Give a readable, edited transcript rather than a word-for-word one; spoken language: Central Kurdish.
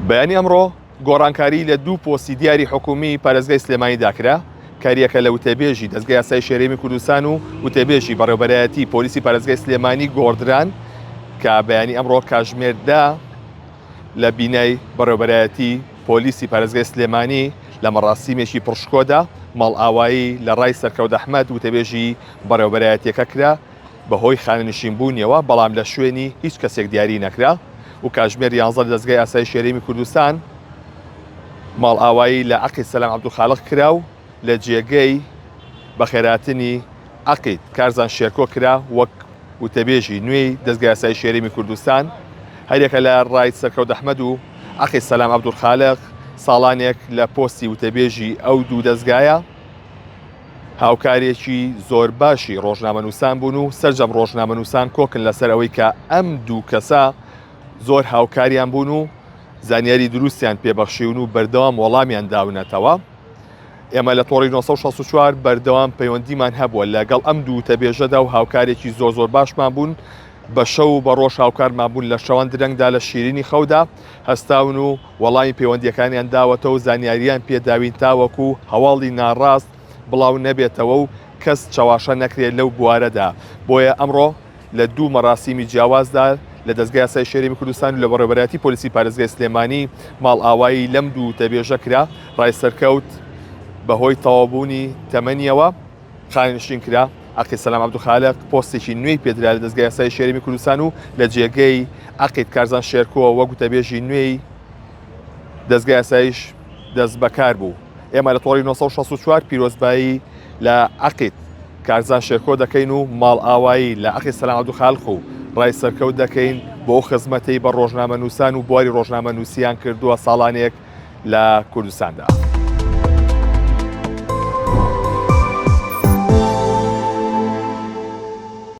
بەیانی ئەمڕۆ گۆڕانکاری لە دوو پۆستی دیاری حکومی پارێزگای سلێمانی داکرا. کاریەکە لە وتەبێژی دەستگای یاسای شێرێمی کوردستان و وتەبێژی بەڕێوەبەرایەتی پۆلیسی پارێزگای سلێمانی گۆڕدران کە بەیانی ئەمڕۆ کاتژمێردا لە بینای بەڕێوەبەرایەتی پۆلیسی پارێزگای سلێمانی لە مەڕاستیمێکی پڕشکۆدا ماڵئاوایی لە ڕای سەرکەوت ئەحمەد وتەبێژی بەڕێوەبەرایەتیەکە کرا بەهۆی خانەنشینبوونیەوە، بەڵام لە شوێنی هیچ کەسێک دیاری نەکرا و کاتژمێر 11 دەستگای یاسای شێرێمی کوردستان ماڵئاوایی لە عەقید سەلام عەبدولخالق کرا و لە جێگەی بەخێرهاتنی عەقید کارزان شێرکۆ کرا وەک وتەبێژی نوێی دەستگای یاسای شێرێمی کوردستان. هەرێکە لە ڕای سەرکەوت ئەحمەد و عەقید سەلام عەبدولخالق ساڵانێک لە پۆستی وتەبێژی ئەو دوو دەستگایە هاوکارێکی زۆر باشی ڕۆژنامەنووسان بوون و سەرجەم ڕۆژنامەنووسان کۆکن لەسەر ئەوەی کە ئەم دوو کەسە زۆر هاوکاریان بوون و زانیاری دروستیان پێبەخشیون و بەردەوام وەڵامیان داونەتەوە. ئێمە لە تۆڕی 1964 بەردەوام پەیوەندیمان هەبووە لەگەڵ ئەم دوو وتەبێژەدا و هاوکارێکی زۆر باشمان بوون، بە شەو و بە ڕۆژ هاوکارمان بوون لە شەوان درەنگدا لە شیرینی خەودا هەستاون و وەڵامی پەیوەندیەکانیان داوەتەوە و زانیاریان پێداوین تاوەکو هەواڵی ناڕاست بڵاو نەبێتەوە و کەس چاواشە نەکرێت لەو بوارەدا. بۆیە ئەمڕۆ لە دوو مەراسیمی جیاوازدا لە دەستگای یاسای شێرێمی کوردستان و لە بەڕێوەبەرایەتی پۆلیسی پارێزگای سلێمانی ماڵئاوایی لەم دوو وتەبێژە کرا. ڕای سەرکەوت بەهۆی تەواوبوونی تەمەنیەوە خانەنشین کرا. عەقید سەلام عەبدولخالق پۆستێکی نوێی پێدرا لە دەستگای یاسای شێرێمی کوردستان و لە جێگەی عەقید کارزان شێرکۆ وەک وتەبێژی نوێی دەستگای یاساییش دەست بەکار بوو. ئێمە لە تۆڕی 1964 پیرۆزبایی لە عەقید کارزان شێرکۆ دەکەین و ماڵئاوایی لە عەقید سەلام عەبدولخالق و ڕای سەرکەوت دەکەین بۆ خزمەتەی بە ڕۆژنامەنووسان و بواری ڕۆژنامەنووسیان کردووە ساڵانێک لە کوردستاندا.